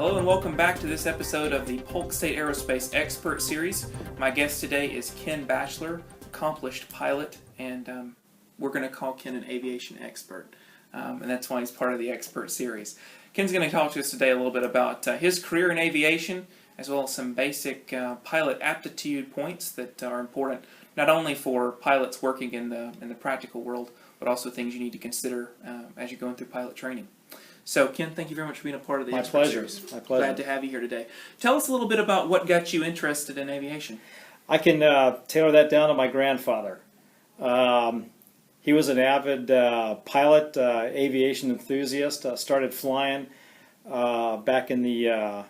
Hello and welcome back to this episode of the Polk State Aerospace Expert Series. My guest today is Ken Bacheller, accomplished pilot, and we're going to call Ken an aviation expert, and that's why he's part of the Expert Series. Ken's going to talk to us today a little bit about his career in aviation, as well as some basic pilot aptitude points that are important not only for pilots working in the practical world, but also things you need to consider as you're going through pilot training. So, Ken, thank you very much for being a part of the Expert Series. My pleasure. Glad to have you here today. Tell us a little bit about what got you interested in aviation. I can tailor that down to my grandfather. He was an avid pilot, aviation enthusiast. Started flying back in the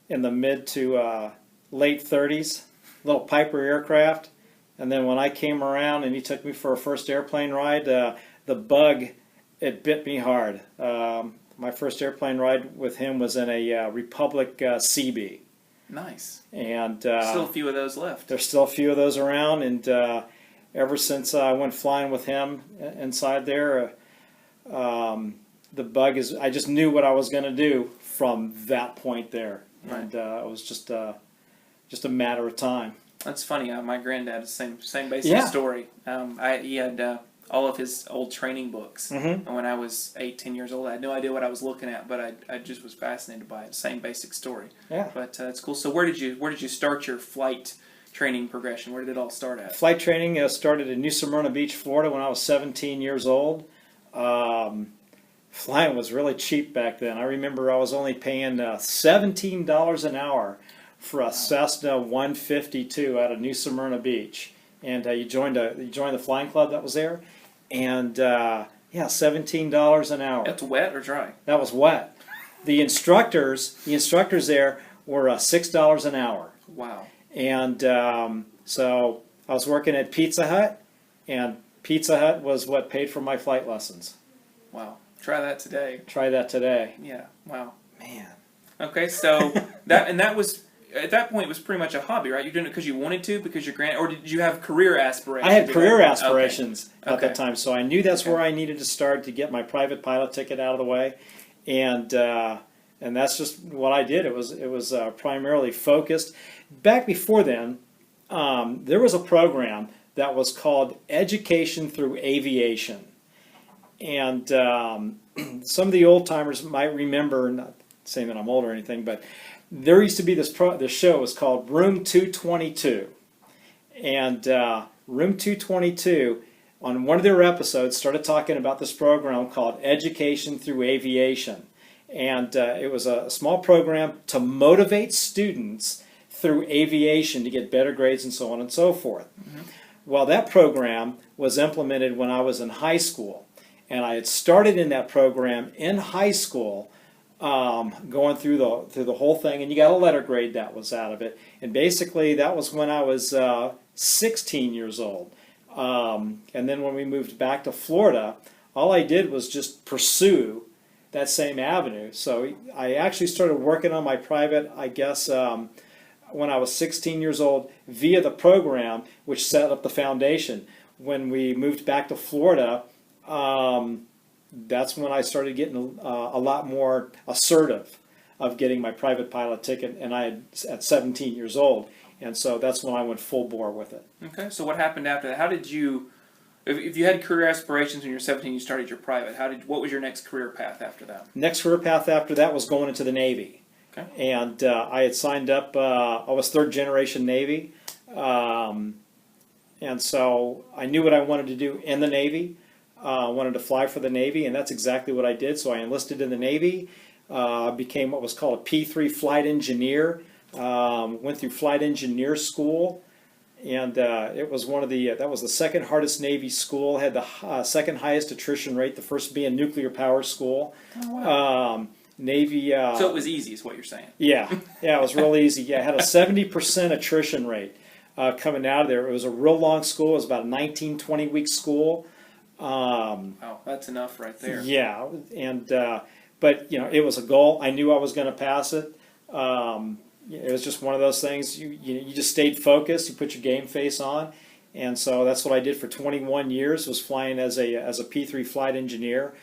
mid to late 30s, little Piper aircraft. And then when I came around and he took me for a first airplane ride, the bug, it bit me hard. My first airplane ride with him was in a Republic CB. Nice. And still a few of those left. There's still a few of those around, and ever since I went flying with him inside there, the bug is. I just knew what I was going to do from that point there, right. And it was just a matter of time. That's funny. My granddad had the same basic story. He had all of his old training books. Mm-hmm. And when I was 10 years old, I had no idea what I was looking at, but I just was fascinated by it. Same basic story. Yeah. But it's cool. So where did you start your flight training progression? Where did it all start at? Flight training started in New Smyrna Beach, Florida, when I was 17 years old. Flying was really cheap back then. I remember I was only paying $17 an hour for a Cessna 152 out of New Smyrna Beach. And you joined the flying club that was there. And $17 an hour. That's wet or dry? That was wet. The instructors there were $6 an hour. Wow. And so I was working at Pizza Hut, and Pizza Hut was what paid for my flight lessons. Wow. Try that today. Try that today. Yeah. Wow. Man. Okay, so that was. At that point, it was pretty much a hobby, right? You're doing it because you wanted to, because your or did you have career aspirations? I had career aspirations at that time, so I knew that's where I needed to start to get my private pilot ticket out of the way, and that's just what I did. It was primarily focused. Back before then, there was a program that was called Education Through Aviation, and some of the old timers might remember. Not saying that I'm old or anything, but there used to be this show was called Room 222, and Room 222 on one of their episodes started talking about this program called Education Through Aviation, and it was a small program to motivate students through aviation to get better grades and so on and so forth. Mm-hmm. Well, that program was implemented when I was in high school, and I had started in that program in high school. Going through the whole thing, and you got a letter grade that was out of it. And basically, that was when I was 16 years old. And then when we moved back to Florida, all I did was just pursue that same avenue. So I actually started working on my private, I guess, when I was 16 years old via the program, which set up the foundation. When we moved back to Florida, that's when I started getting a lot more assertive of getting my private pilot ticket, and I had at 17 years old, and so that's when I went full bore with it. Okay, so what happened after that? How did you, if you had career aspirations when you were 17, you started your private. What was your next career path after that? Next career path after that was going into the Navy. Okay. And I had signed up. I was third generation Navy, and so I knew what I wanted to do in the Navy. Wanted to fly for the Navy, and that's exactly what I did. So I enlisted in the Navy, became what was called a P3 flight engineer, went through flight engineer school, and it was that was the second hardest Navy school, had the second highest attrition rate, the first being nuclear power school. Oh, wow. Navy. So it was easy, is what you're saying. Yeah, it was real easy. Yeah, it had a 70% attrition rate coming out of there. It was a real long school. It was about a 19, 20-week school. Wow, that's enough right there. Yeah, and but it was a goal. I knew I was going to pass it. It was just one of those things. You just stayed focused. You put your game face on, and so that's what I did for 21 years. Was flying as a P3 flight engineer.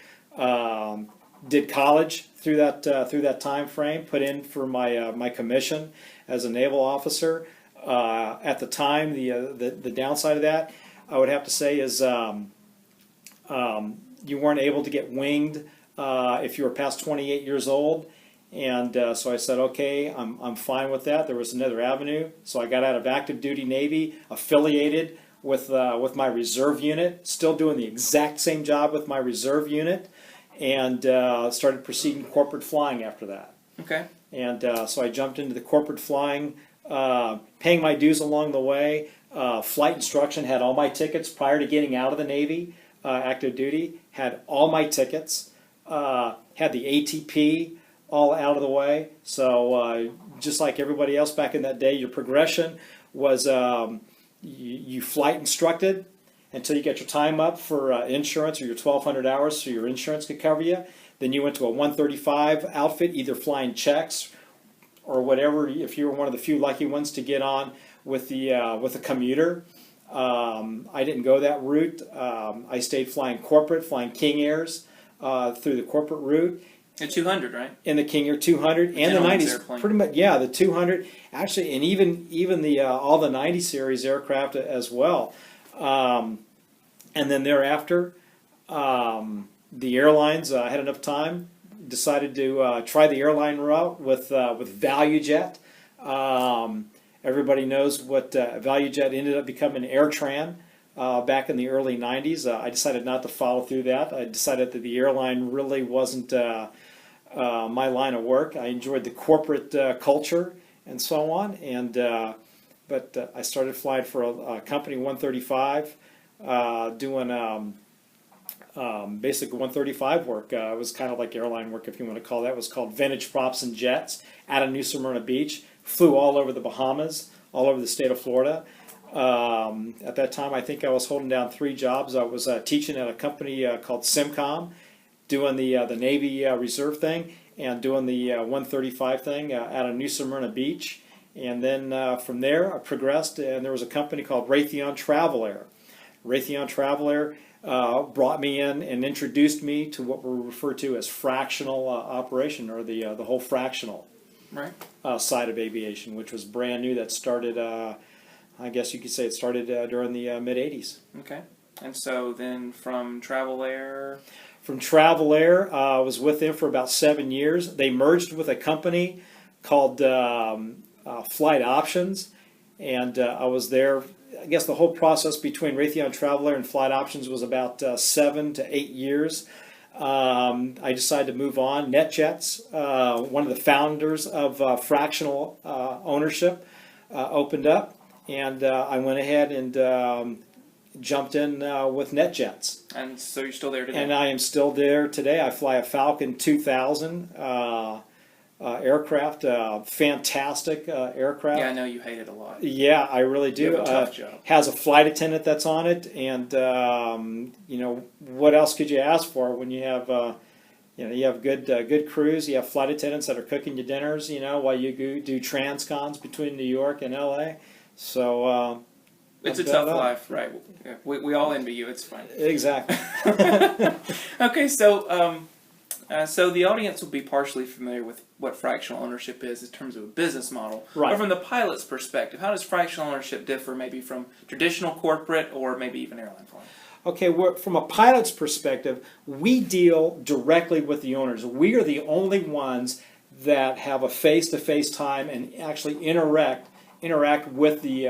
Did college through that time frame. Put in for my commission as a naval officer. At the time, the downside of that, I would have to say, is you weren't able to get winged if you were past 28 years old. And so I said, okay, I'm fine with that. There was another avenue. So I got out of active duty Navy, affiliated with my reserve unit, still doing the exact same job with my reserve unit, and started proceeding corporate flying after that. Okay. And so I jumped into the corporate flying, paying my dues along the way. Flight instruction, had all my tickets prior to getting out of the Navy, active duty, had all my tickets, had the ATP all out of the way. So just like everybody else back in that day, your progression was you flight instructed until you got your time up for insurance, or your 1,200 hours so your insurance could cover you. Then you went to a 135 outfit, either flying checks or whatever, if you were one of the few lucky ones to get on with the commuter. I didn't go that route. I stayed flying corporate, flying King Airs through the corporate route. The 200, right? In the King Air 200 and the 90s, airplane. pretty much, yeah, the 200 actually, and even the all the 90 series aircraft as well. And then thereafter, the airlines, I had enough time, decided to try the airline route with ValueJet. Everybody knows what ValueJet ended up becoming AirTran back in the early 90s. I decided not to follow through that. I decided that the airline really wasn't my line of work. I enjoyed the corporate culture and so on, and but I started flying for a company 135, doing basic 135 work. It was kind of like airline work, if you want to call that. It was called Vintage Props and Jets out of New Smyrna Beach. Flew all over the Bahamas, all over the state of Florida. At that time, I think I was holding down 3 jobs. I was teaching at a company called Simcom, doing the Navy Reserve thing, and doing the 135 thing out of New Smyrna Beach. And then from there, I progressed, and there was a company called Raytheon Travel Air. Raytheon Travel Air brought me in and introduced me to what we refer to as fractional operation, or the whole fractional side of aviation, which was brand new. That started, I guess you could say it started during the mid-'80s. Okay. And so then from Travel Air... From Travel Air, I was with them for about 7 years. They merged with a company called Flight Options, and I was there. I guess the whole process between Raytheon Travel Air and Flight Options was about 7 to 8 years. I decided to move on. NetJets, one of the founders of fractional ownership, opened up, and I went ahead and jumped in with NetJets. And so you're still there today? And I am still there today. I fly a Falcon 2000 aircraft, fantastic aircraft. Yeah, I know you hate it a lot. Yeah, I really do. You have a tough job. Has a flight attendant that's on it, and what else could you ask for when you have you have good crews. You have flight attendants that are cooking you dinners, while you do transcons between New York and LA. So it's a tough life, right? We all envy you. It's fine. Exactly. Okay, so so the audience will be partially familiar with what fractional ownership is in terms of a business model. Right. But from the pilot's perspective, how does fractional ownership differ maybe from traditional corporate or maybe even airline flying? Okay, from a pilot's perspective, we deal directly with the owners. We are the only ones that have a face-to-face time and actually interact with the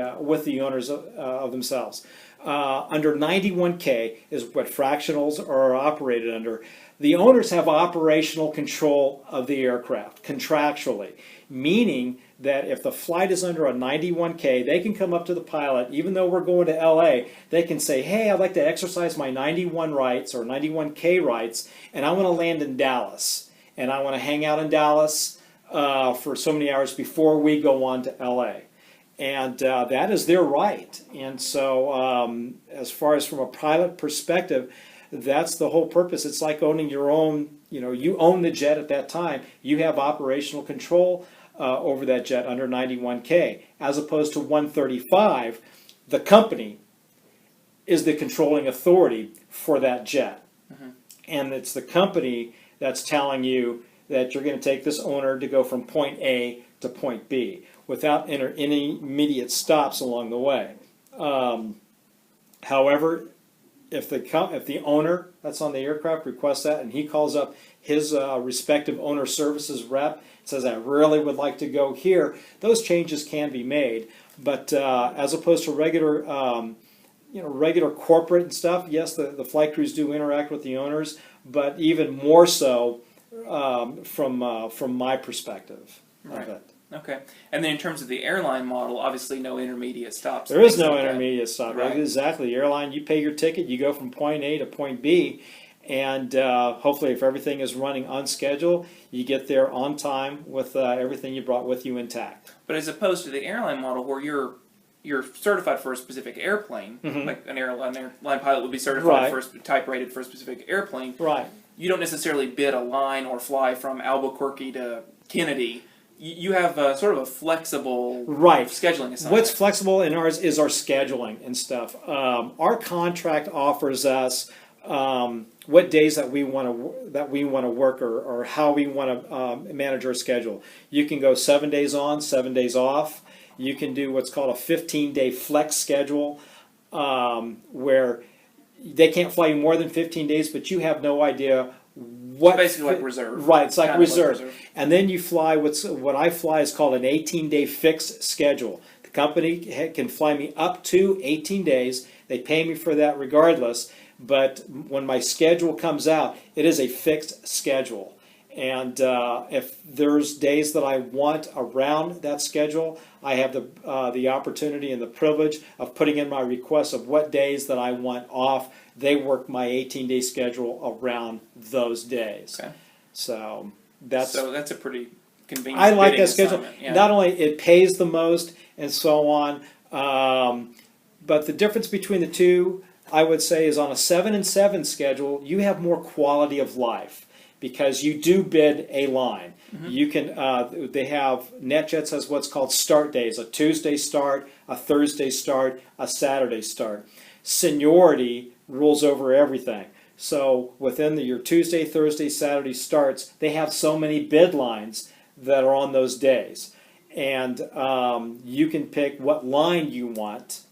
owners of themselves. Under 91K is what fractionals are operated under. The owners have operational control of the aircraft contractually, meaning that if the flight is under a 91K, they can come up to the pilot, even though we're going to LA, they can say, hey, I'd like to exercise my 91 rights or 91K rights, and I want to land in Dallas, and I want to hang out in Dallas for so many hours before we go on to LA. And that is their right. And so as far as from a pilot perspective, that's the whole purpose. It's like owning your own, you own the jet at that time. You have operational control over that jet under 91K. As opposed to 135, the company is the controlling authority for that jet. Mm-hmm. And it's the company that's telling you that you're going to take this owner to go from point A to point B without any immediate stops along the way. However, if the owner that's on the aircraft requests that and he calls up his respective owner services rep, says, I really would like to go here, those changes can be made. But as opposed to regular corporate and stuff, yes, the flight crews do interact with the owners, but even more so from my perspective of it. Okay. And then in terms of the airline model, obviously no intermediate stops. There is no intermediate stop. Right. Exactly. The airline, you pay your ticket, you go from point A to point B, and hopefully if everything is running on schedule, you get there on time with everything you brought with you intact. But as opposed to the airline model where you're certified for a specific airplane, like an airline pilot would be certified for type rated for a specific airplane. Right. You don't necessarily bid a line or fly from Albuquerque to Kennedy. You have sort of a flexible scheduling assignment. What's flexible in ours is our scheduling and stuff. Our contract offers us what days that we want to work or how we want to manage our schedule. You can go 7 days on, 7 days off. You can do what's called a 15-day flex schedule, where they can't fly you more than 15 days, but you have no idea what. It's basically like reserve. Right, it's like reserve. Like reserve. And then you fly what I fly is called an 18-day fixed schedule. The company can fly me up to 18 days. They pay me for that regardless. But when my schedule comes out, it is a fixed schedule. And if there's days that I want around that schedule, I have the opportunity and the privilege of putting in my request of what days that I want off. They work my 18-day schedule around those days. Okay. So that's a pretty convenient. I like that schedule. Yeah. Not only it pays the most and so on, but the difference between the two, I would say, is on a 7-and-7 schedule, you have more quality of life because you do bid a line. You can. They have NetJets has what's called start days: a Tuesday start, a Thursday start, a Saturday start. Seniority rules over everything. So within your Tuesday, Thursday, Saturday starts, they have so many bid lines that are on those days, and you can pick what line you want.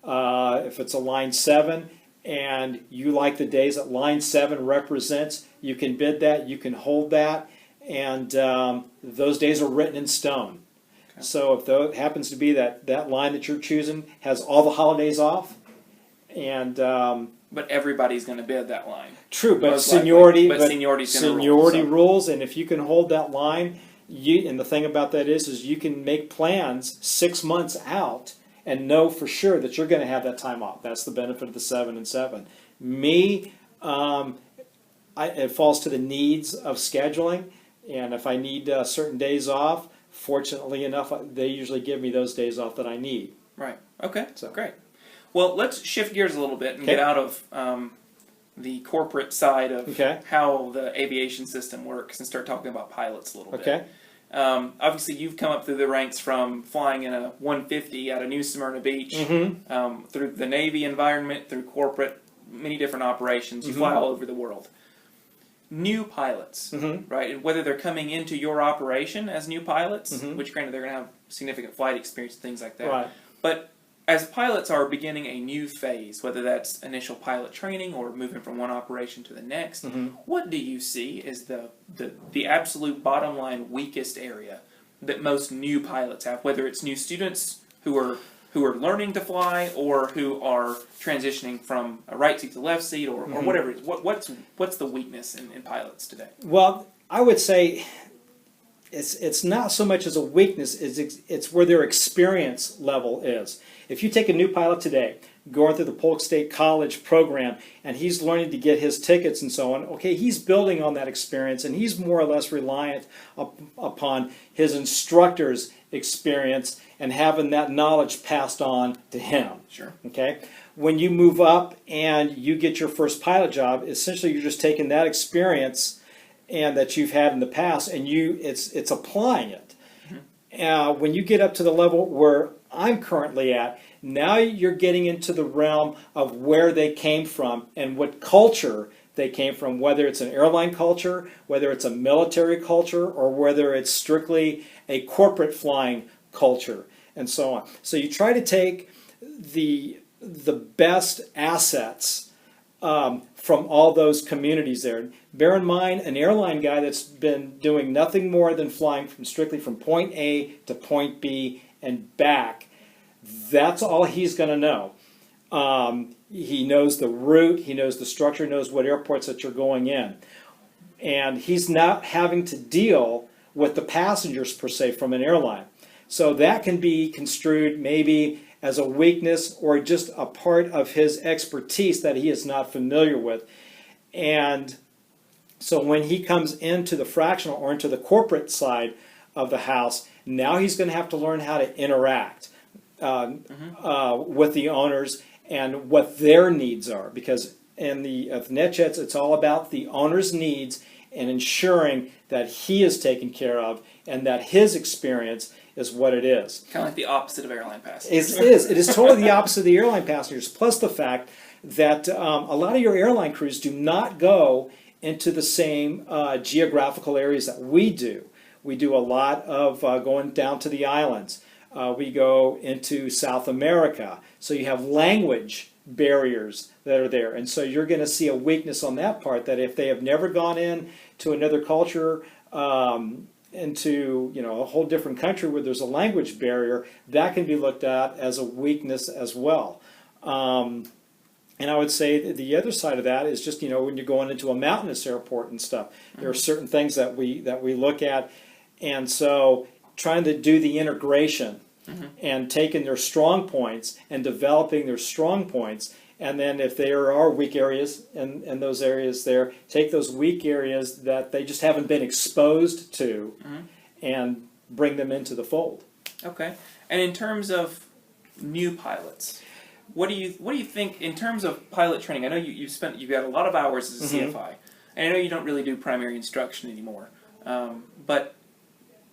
If it's a line 7 and you like the days that line 7 represents, you can bid that, you can hold that, and those days are written in stone. Okay. So if it happens to be that line that you're choosing has all the holidays off, and but everybody's going to bid that line. True, but seniority rule, rules, and if you can hold that line, and the thing about that is you can make plans 6 months out and know for sure that you're going to have that time off. That's the benefit of the 7-and-7. Me, it falls to the needs of scheduling, and if I need certain days off, fortunately enough, they usually give me those days off that I need. Right. Okay. So great. Well, let's shift gears a little bit and get out of the corporate side of how the aviation system works and start talking about pilots a little bit. Okay. Obviously, you've come up through the ranks from flying in a 150 out of New Smyrna Beach, through the Navy environment, through corporate, many different operations. You fly all over the world. New pilots, right? And whether they're coming into your operation as new pilots, which granted they're going to have significant flight experience and things like that. Right. But as pilots are beginning a new phase, whether that's initial pilot training or moving from one operation to the next, what do you see as the absolute bottom line weakest area that most new pilots have? Whether it's new students who are learning to fly or who are transitioning from a right seat to left seat or whatever it is. What's the weakness in pilots today? Well, I would say it's not so much as a weakness, it's where their experience level is. If you take a new pilot today, going through the Polk State College program, and he's learning to get his tickets and so on, okay, he's building on that experience, and he's more or less reliant upon his instructor's experience and having that knowledge passed on to him. Sure. Okay? When you move up and you get your first pilot job, essentially you're just taking that experience and that you've had in the past, and it's applying it. When you get up to the level where I'm currently at, now you're getting into the realm of where they came from and what culture they came from, whether it's an airline culture, whether it's a military culture, or whether it's strictly a corporate flying culture, and so on. So you try to take the best assets from all those communities there. Bear in mind, an airline guy that's been doing nothing more than flying strictly from point A to point B and back, that's all he's going to know. He knows the route, he knows the structure, knows what airports that you're going in. And he's not having to deal with the passengers per se from an airline. So that can be construed maybe as a weakness or just a part of his expertise that he is not familiar with. And so when he comes into the fractional or into the corporate side of the house, now he's going to have to learn how to interact with the owners and what their needs are. Because in the NetJets, it's all about the owner's needs and ensuring that he is taken care of and that his experience is what it is. Kind of like the opposite of airline passengers. It is totally the opposite of the airline passengers, plus the fact that a lot of your airline crews do not go into the same geographical areas that we do. We do a lot of going down to the islands. We go into South America. So you have language barriers that are there. And so you're going to see a weakness on that part, that if they have never gone in to another culture, into a whole different country where there's a language barrier, that can be looked at as a weakness as well. And I would say the other side of that is just when you're going into a mountainous airport and stuff, there are certain things that we look at, and so trying to do the integration and taking their strong points and developing their strong points. And then if there are weak areas in those areas there, take those weak areas that they just haven't been exposed to and bring them into the fold. Okay. And in terms of new pilots, what do you think in terms of pilot training? I know you've got a lot of hours as a CFI, and I know you don't really do primary instruction anymore. But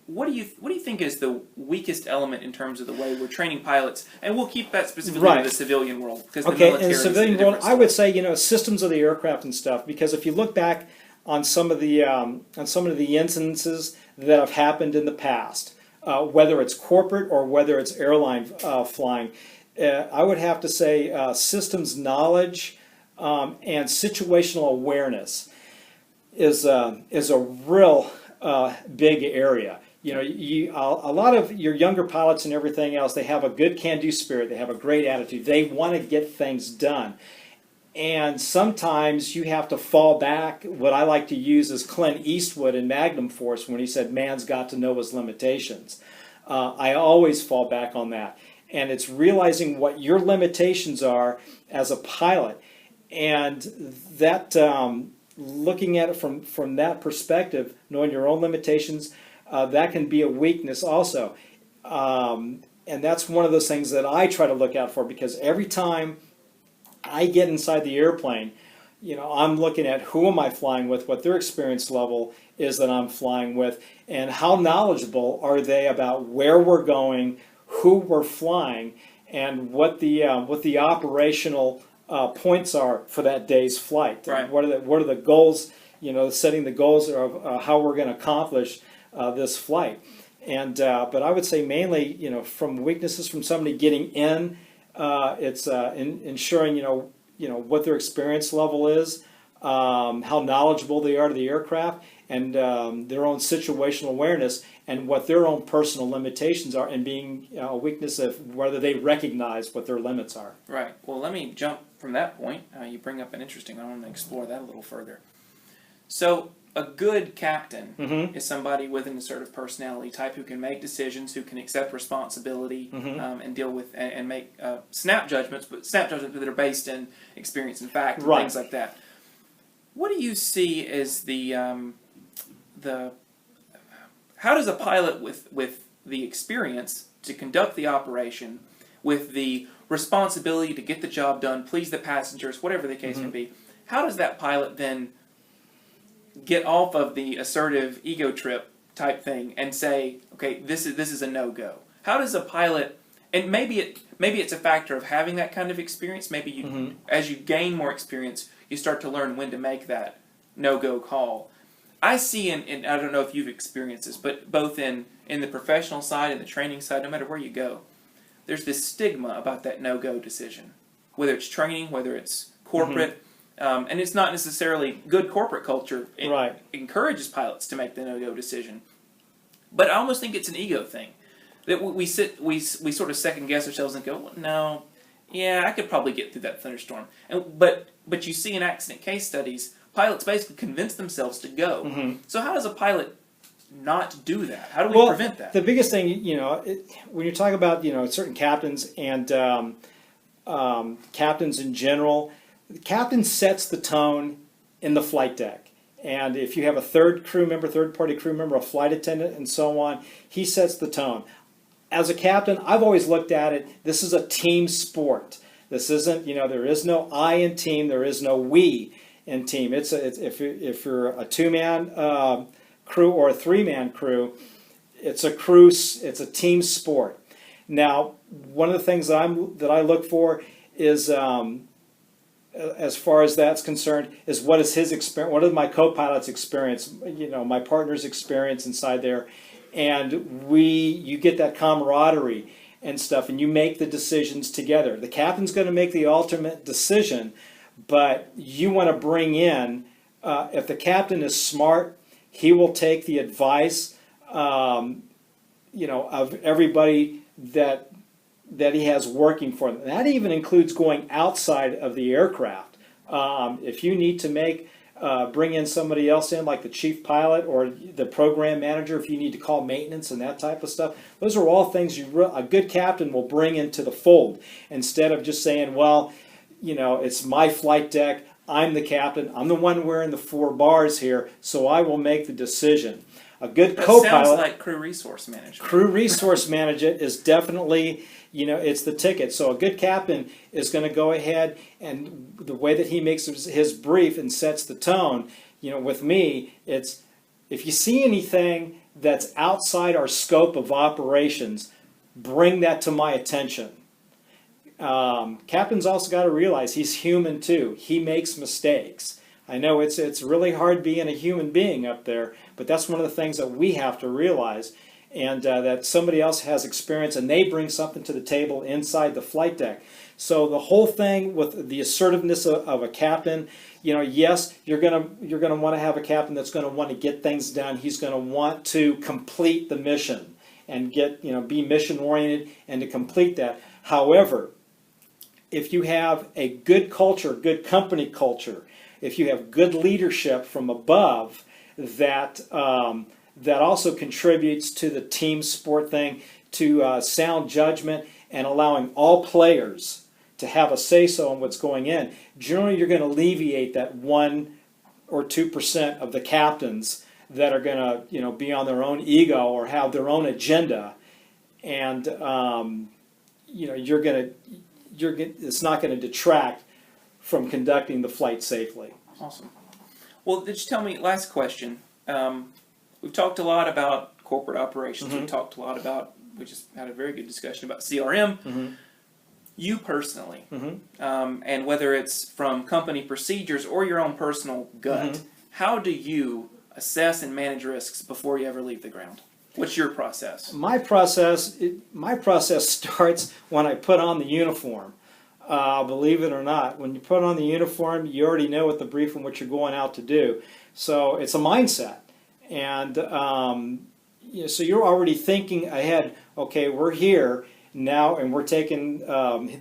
what do you think is the weakest element in terms of the way we're training pilots? And we'll keep that specifically to the civilian world, because the military in the civilian is world, I would say systems of the aircraft and stuff. Because if you look back on some of the incidences that have happened in the past, whether it's corporate or whether it's airline flying, I would have to say systems knowledge and situational awareness is a real big area. A lot of your younger pilots and everything else, they have a good can-do spirit. They have a great attitude. They want to get things done. And sometimes you have to fall back. What I like to use is Clint Eastwood in Magnum Force when he said, man's got to know his limitations. I always fall back on that. And it's realizing what your limitations are as a pilot. And that looking at it from that perspective, knowing your own limitations, that can be a weakness also. And that's one of those things that I try to look out for, because every time I get inside the airplane, I'm looking at who am I flying with, what their experience level is that I'm flying with, and how knowledgeable are they about where we're going, who we're flying, and what the operational points are for that day's flight. Right. What are the goals? Setting the goals of how we're going to accomplish this flight. And but I would say mainly, from weaknesses from somebody getting in, it's ensuring what their experience level is, how knowledgeable they are to the aircraft, and their own situational awareness, and what their own personal limitations are, and being a weakness of whether they recognize what their limits are. Right. Well, let me jump from that point. You bring up an interesting. I want to explore that a little further. So, a good captain is somebody with an assertive personality type who can make decisions, who can accept responsibility, and deal with and make snap judgments, but snap judgments that are based in experience and fact, and things like that. What do you see as the how does a pilot with the experience to conduct the operation, with the responsibility to get the job done, please the passengers, whatever the case may be, how does that pilot then get off of the assertive ego trip type thing and say, okay, this is a no-go? How does a pilot, and maybe it's a factor of having that kind of experience, maybe you as you gain more experience, you start to learn when to make that no-go call. I see, and I don't know if you've experienced this, but both in the professional side and the training side, no matter where you go, there's this stigma about that no-go decision. Whether it's training, whether it's corporate, and it's not necessarily good corporate culture. It encourages pilots to make the no-go decision. But I almost think it's an ego thing. That we sort of second guess ourselves and go, well, no, yeah, I could probably get through that thunderstorm. But you see in accident case studies, pilots basically convince themselves to go. So how does a pilot not do that? How do we prevent that? The biggest thing, when you're talking about certain captains and captains in general, the captain sets the tone in the flight deck. And if you have a third party crew member, a flight attendant, and so on, he sets the tone. As a captain, I've always looked at it, this is a team sport. This isn't, there is no I in team, there is no we in team. If you're a two-man crew or a three-man crew, it's a team sport. Now, one of the things that I look for is, as far as that's concerned, is what is his experience, what is my co-pilot's experience, my partner's experience inside there, and you get that camaraderie and stuff, and you make the decisions together. The captain's going to make the ultimate decision, but you want to bring in, if the captain is smart, he will take the advice, of everybody that he has working for them. That even includes going outside of the aircraft. If you need to bring in somebody else in, like the chief pilot or the program manager, if you need to call maintenance and that type of stuff, those are all things a good captain will bring into the fold, instead of just saying, well, it's my flight deck, I'm the captain, I'm the one wearing the 4 bars here, so I will make the decision. A good co-pilot... sounds like crew resource management. Crew resource management is definitely, it's the ticket. So a good captain is going to go ahead, and the way that he makes his brief and sets the tone, with me, it's, if you see anything that's outside our scope of operations, bring that to my attention. Captain's also got to realize he's human too. He makes mistakes. I know it's really hard being a human being up there, but that's one of the things that we have to realize, and that somebody else has experience and they bring something to the table inside the flight deck. So the whole thing with the assertiveness of a captain, yes, you're gonna want to have a captain that's going to want to get things done. He's going to want to complete the mission and be mission oriented and to complete that. However, if you have a good culture, good company culture, if you have good leadership from above, that also contributes to the team sport thing, to sound judgment and allowing all players to have a say-so on what's going in. Generally, you're going to alleviate that 1 or 2% of the captains that are going to be on their own ego or have their own agenda, and it's not going to detract from conducting the flight safely. Awesome. Well, just tell me, last question. We've talked a lot about corporate operations. We've talked a lot about, we just had a very good discussion about CRM. You personally, and whether it's from company procedures or your own personal gut, how do you assess and manage risks before you ever leave the ground? What's your process? My process starts when I put on the uniform. Believe it or not, when you put on the uniform, you already know what the brief and what you're going out to do. So it's a mindset, and so you're already thinking ahead. Okay, we're here now, and we're taking.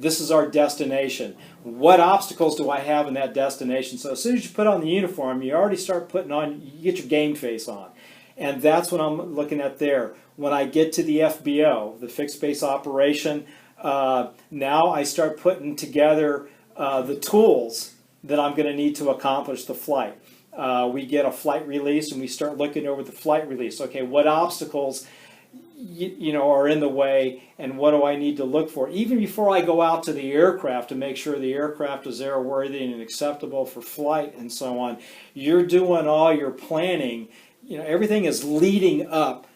This is our destination. What obstacles do I have in that destination? So as soon as you put on the uniform, you already start putting on. You get your game face on. And that's what I'm looking at there. When I get to the FBO, the fixed base operation, now I start putting together the tools that I'm going to need to accomplish the flight. We get a flight release and we start looking over the flight release. Okay, what obstacles are in the way, and what do I need to look for? Even before I go out to the aircraft to make sure the aircraft is airworthy and acceptable for flight and so on, you're doing all your planning. Everything is leading up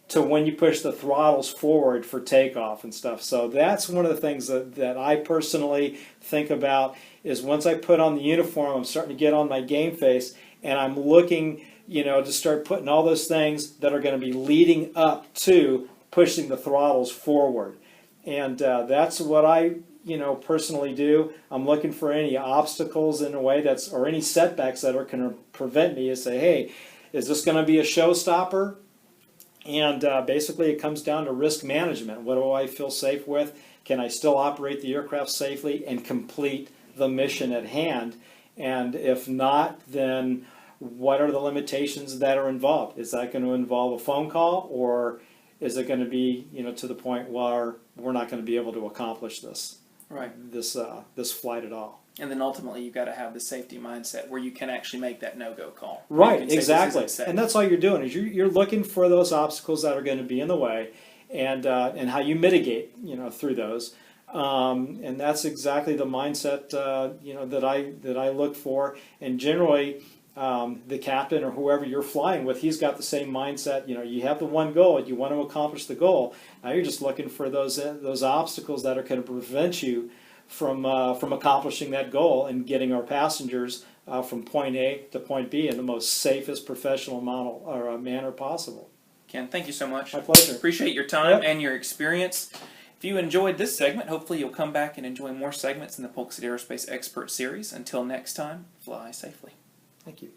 to when you push the throttles forward for takeoff and stuff. So that's one of the things that I personally think about is once I put on the uniform, I'm starting to get on my game face, and I'm looking, to start putting all those things that are going to be leading up to pushing the throttles forward. And that's what I, personally do. I'm looking for any obstacles in a way or any setbacks that are going to prevent me to say, hey, is this going to be a showstopper? And basically it comes down to risk management. What do I feel safe with? Can I still operate the aircraft safely and complete the mission at hand? And if not, then what are the limitations that are involved? Is that going to involve a phone call, or is it going to be, to the point where we're not going to be able to accomplish this flight at all? And then ultimately, you've got to have the safety mindset where you can actually make that no-go call. Right, exactly. And that's all you're doing is you're looking for those obstacles that are going to be in the way, and how you mitigate, through those. And that's exactly the mindset, that I look for. And generally, the captain or whoever you're flying with, he's got the same mindset. You have the one goal, you want to accomplish the goal. Now you're just looking for those obstacles that are going to prevent you from accomplishing that goal and getting our passengers from point A to point B in the most safest professional manner possible. Ken, thank you so much. My pleasure. Appreciate your time and your experience. If you enjoyed this segment, hopefully you'll come back and enjoy more segments in the Polk Aerospace Expert Series. Until next time, fly safely. Thank you.